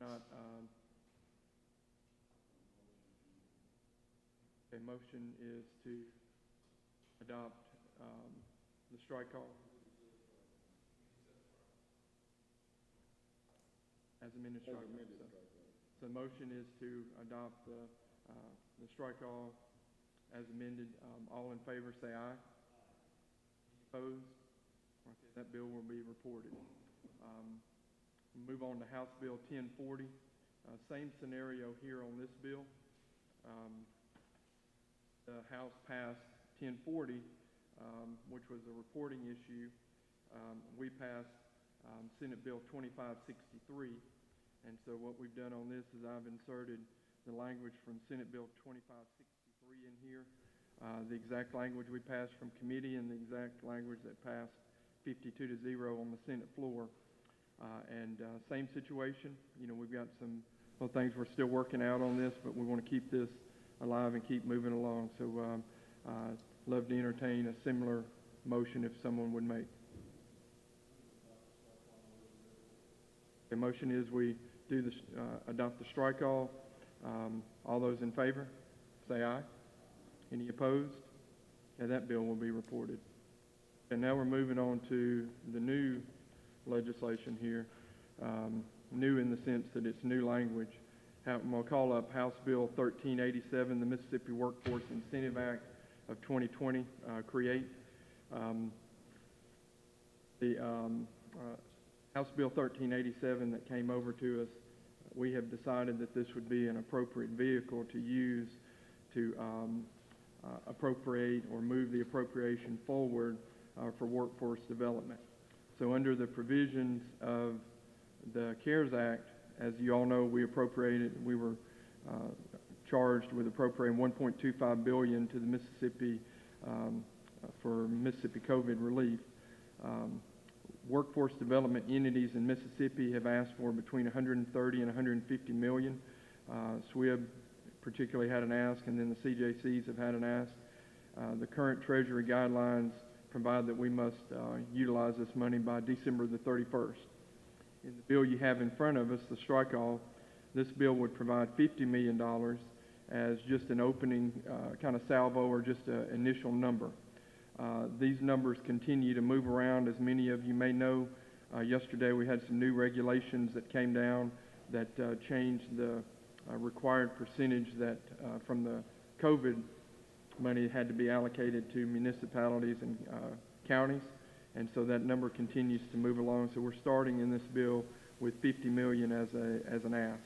not, a motion is to adopt the strike call as amended strike call. So the motion is to adopt the strike call as amended. All in favor say aye. Opposed? Okay, that bill will be reported. Move on to House Bill 1040. Same scenario here on this bill. The House passed 1040, which was a reporting issue. We passed Senate Bill 2563. And so what we've done on this is I've inserted the language from Senate Bill 2563 in here, the exact language we passed from committee and the exact language that passed 52-0 on the Senate floor. Same situation. You know, we've got some things we're still working out on this, but we want to keep this alive and keep moving along. So love to entertain a similar motion if someone would make. The motion is we do this, adopt the strike all. All those in favor, say aye. Any opposed? And that bill will be reported. And now we're moving on to the new legislation here. New in the sense that it's new language. We'll call up House Bill 1387, the Mississippi Workforce Incentive Act of 2020, create. House Bill 1387 that came over to us, we have decided that this would be an appropriate vehicle to use to appropriate or move the appropriation forward for workforce development. So under the provisions of the CARES Act, as you all know, we were charged with appropriating $1.25 billion to the Mississippi for Mississippi COVID relief. Workforce development entities in Mississippi have asked for between 130 and 150 million. SWIB particularly had an ask, and then the CJCs have had an ask. The current Treasury guidelines provide that we must utilize this money by December the 31st. In the bill you have in front of us, the strike-all, this bill would provide $50 million as just an opening kind of salvo or just an initial number. These numbers continue to move around. As many of you may know, yesterday we had some new regulations that came down that changed the required percentage that from the COVID money had to be allocated to municipalities and counties. And so that number continues to move along. So we're starting in this bill with $50 million as an ask.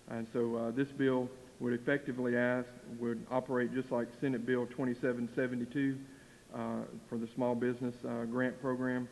And so this bill would effectively would operate just like Senate Bill 2772 for the small business grant program.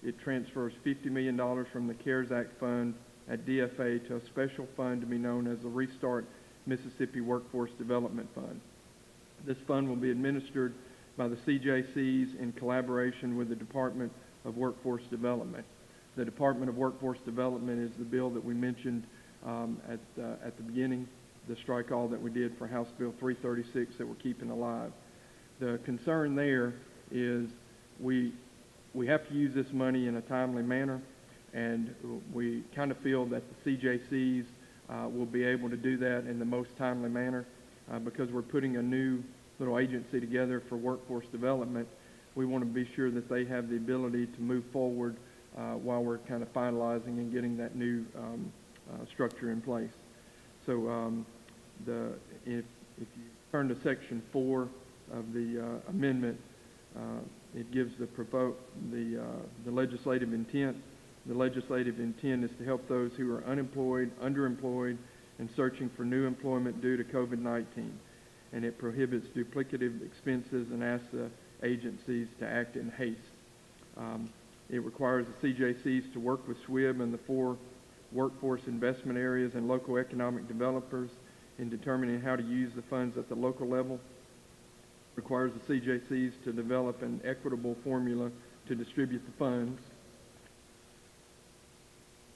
It transfers $50 million from the CARES Act fund at DFA to a special fund to be known as the Restart Mississippi Workforce Development Fund. This fund will be administered by the CJCs in collaboration with the Department of Workforce Development. The Department of Workforce Development is the bill that we mentioned at the beginning, the strike-all that we did for House Bill 336 that we're keeping alive. The concern there is we have to use this money in a timely manner, and we kind of feel that the CJCs will be able to do that in the most timely manner because we're putting a new little agency together for workforce development. We want to be sure that they have the ability to move forward while we're kind of finalizing and getting that new structure in place. So if you turn to Section 4 of the amendment, it gives the legislative intent. The legislative intent is to help those who are unemployed, underemployed, and searching for new employment due to COVID-19. And it prohibits duplicative expenses and asks the agencies to act in haste. It requires the CJCs to work with SWIB and the 4 workforce investment areas and local economic developers in determining how to use the funds at the local level. It requires the CJCs to develop an equitable formula to distribute the funds.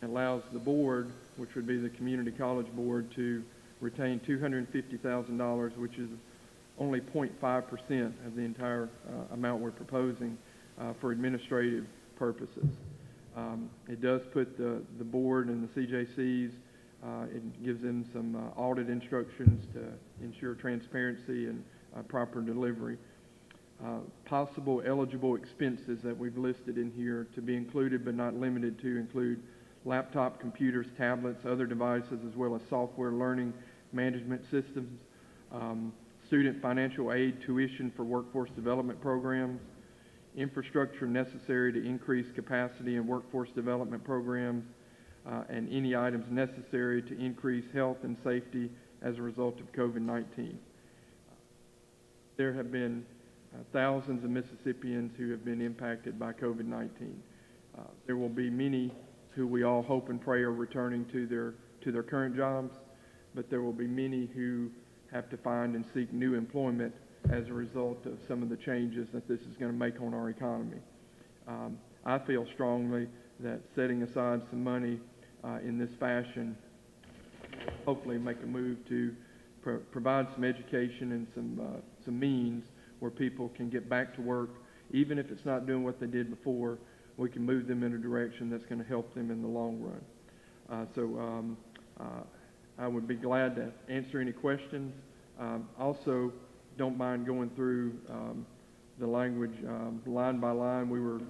It allows the board, which would be the community college board, to retain $250,000, which is only 0.5% of the entire amount we're proposing for administrative purposes. It does put the board and the CJCs It gives them some audit instructions to ensure transparency and proper delivery. Possible eligible expenses that we've listed in here to be included but not limited to include laptop, computers, tablets, other devices, as well as software learning management systems, student financial aid, tuition for workforce development programs, infrastructure necessary to increase capacity in workforce development programs, and any items necessary to increase health and safety as a result of COVID-19. There have been thousands of Mississippians who have been impacted by COVID-19. There will be many who we all hope and pray are returning to their current jobs, but there will be many who have to find and seek new employment as a result of some of the changes that this is going to make on our economy. I feel strongly that setting aside some money in this fashion, hopefully make a move to provide some education and some means where people can get back to work, even if it's not doing what they did before. We can move them in a direction that's going to help them in the long run. I would be glad to answer any questions. Also, don't mind going through the language line by line. We were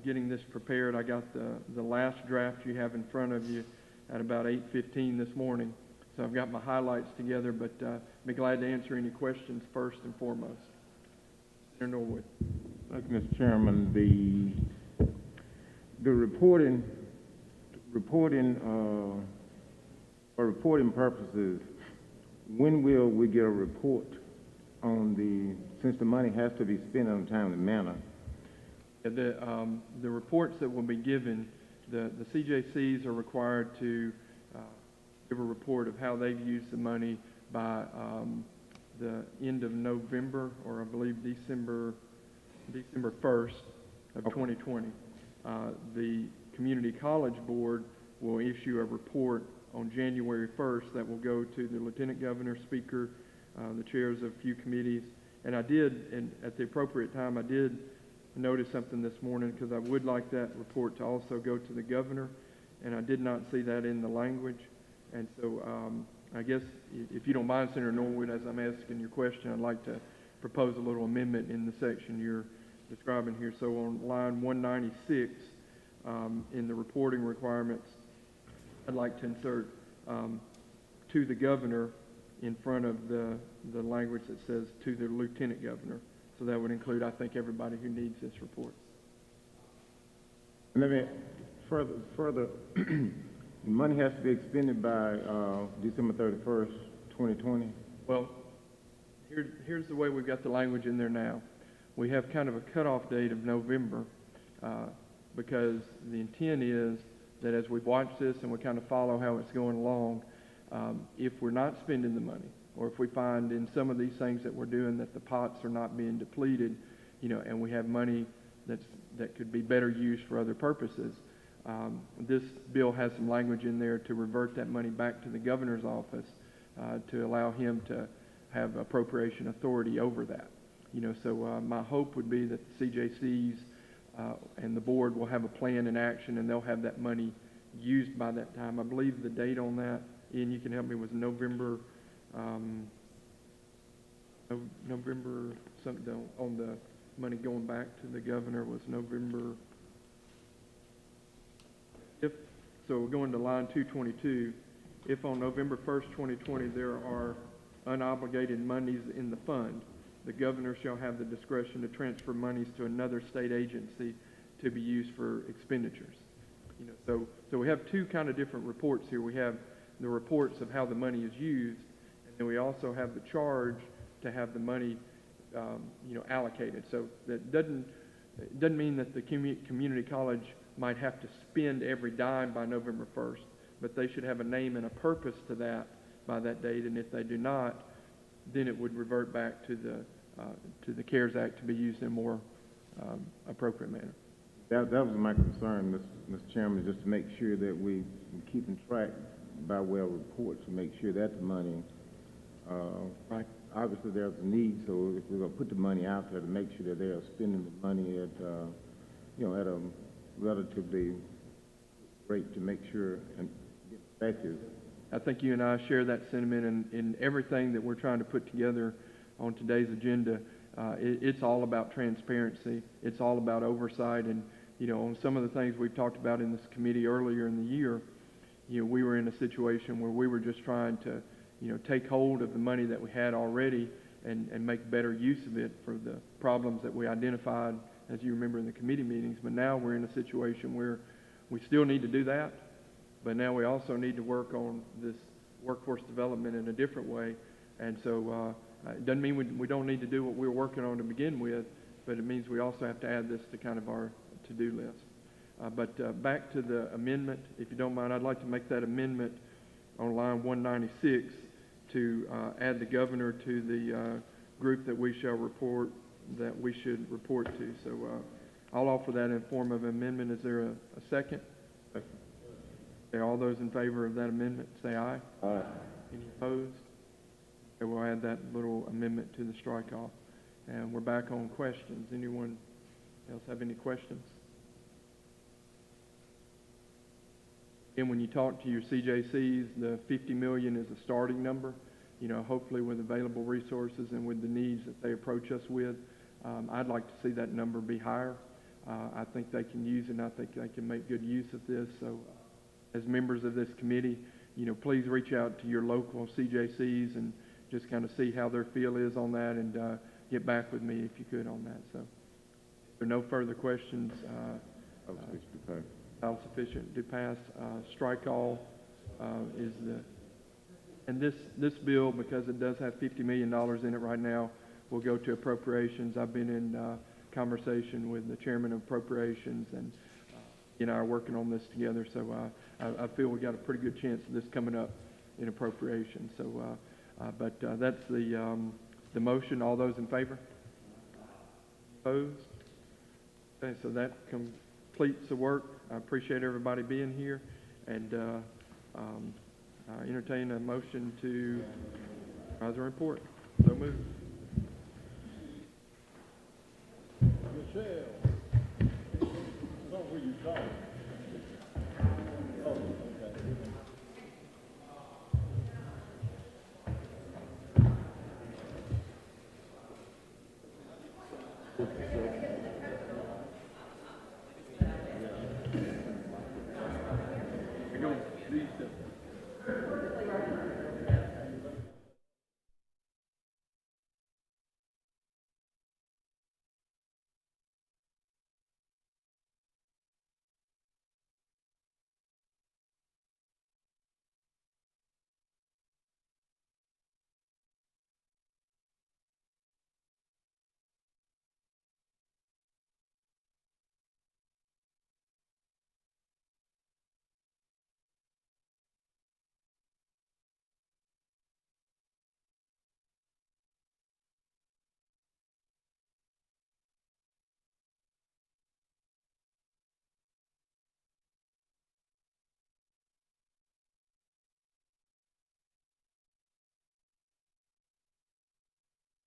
getting this prepared. I got the last draft you have in front of you at about 8:15 this morning. So I've got my highlights together, but be glad to answer any questions first and foremost. Senator Norwood. Thank you, Mr. Chairman. The reporting for reporting purposes, when will we get a report on since the money has to be spent in a timely manner? The reports that will be given, the CJCs are required to give a report of how they've used the money by the end of November, or I believe December 1st of 2020. The Community College Board will issue a report on January 1st that will go to the Lieutenant Governor, Speaker, the chairs of a few committees. And at the appropriate time, I did notice something this morning, because I would like that report to also go to the governor, and I did not see that in the language. And so I guess if you don't mind, Senator Norwood, as I'm asking your question, I'd like to propose a little amendment in the section you're describing here. So on line 196, in the reporting requirements, I'd like to insert to the governor in front of the language that says to the lieutenant governor. So that would include, I think, everybody who needs this report. Let me further money has to be expended by December 31st, 2020. Well, here's the way we've got the language in there now. We have kind of a cutoff date of November because the intent is that as we watch this and we kind of follow how it's going along, if we're not spending the money, or if we find in some of these things that we're doing that the pots are not being depleted, and we have money that could be better used for other purposes, this bill has some language in there to revert that money back to the governor's office to allow him to have appropriation authority over that. So my hope would be that the CJCs and the board will have a plan in action, and they'll have that money used by that time. I believe the date on that, Ian, you can help me, was November something on the money going back to the governor was November. So we're going to line 222. If on November 1st, 2020, there are unobligated monies in the fund, the governor shall have the discretion to transfer monies to another state agency to be used for expenditures. So we have two kind of different reports here. We have the reports of how the money is used, and then we also have the charge to have the money, allocated. So that doesn't mean that the community college might have to spend every dime by November 1st, but they should have a name and a purpose to that by that date. And if they do not, then it would revert back to the CARES Act to be used in a more appropriate manner. That was my concern, Mr. Chairman, just to make sure that we're keeping track by way of reports to make sure that the money, right. Obviously there's a need, so if we're going to put the money out there to make sure that they are spending the money at a relatively rate to make sure and get Matthews. I think you and I share that sentiment in everything that we're trying to put together on today's agenda. It's all about transparency. It's all about oversight. And, on some of the things we've talked about in this committee earlier in the year, we were in a situation where we were just trying to, take hold of the money that we had already and make better use of it for the problems that we identified, as you remember, in the committee meetings. But now we're in a situation where we still need to do that, but now we also need to work on this workforce development in a different way. And so it doesn't mean we don't need to do what we were working on to begin with, but it means we also have to add this to kind of our to-do list. But back to the amendment, if you don't mind, I'd like to make that amendment on line 196 to add the governor to the group that we should report to. So I'll offer that in form of amendment. Is there a second? Second. Okay, all those in favor of that amendment, say aye. Aye. Any opposed? Okay, we'll add that little amendment to the strike-off. And we're back on questions. Anyone else have any questions? And when you talk to your CJCs, the 50 million is a starting number. Hopefully with available resources and with the needs that they approach us with, I'd like to see that number be higher. I think they can use it, and I think they can make good use of this. So as members of this committee, please reach out to your local CJCs and just kind of see how their feel is on that, and get back with me if you could on that. So if there are no further questions, all sufficient to pass. Strike all is the, and this bill, because it does have $50 million in it right now, will go to appropriations. I've been in conversation with the chairman of appropriations, and he and I are working on this together. So I feel we got a pretty good chance of this coming up in appropriations. So, but that's the motion. All those in favor? Opposed? Okay, so that completes the work. I appreciate everybody being here, and I entertain a motion to rise and report. So moved.